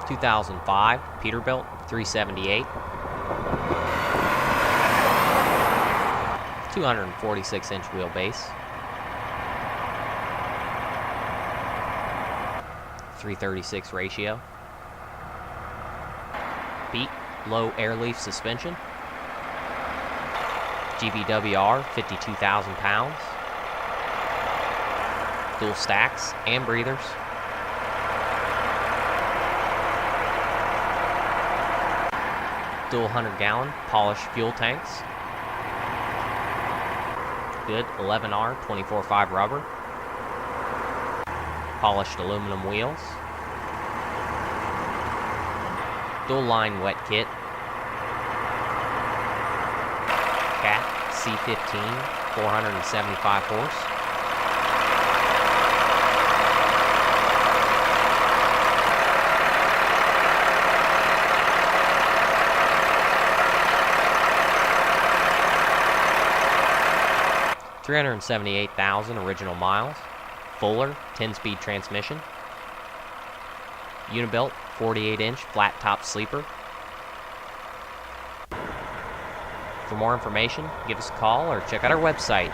2005 Peterbilt 378, 246-inch wheelbase, 336 ratio, beat low air leaf suspension, GVWR 52,000 pounds, dual stacks and breathers, dual 100-gallon polished fuel tanks, good 11R 24/5 rubber, polished aluminum wheels, dual line wet kit, Cat C15 475 horse, $378,000 original miles, Fuller 10-speed transmission, Unibilt 48-inch flat top sleeper. For more information, give us a call or check out our website,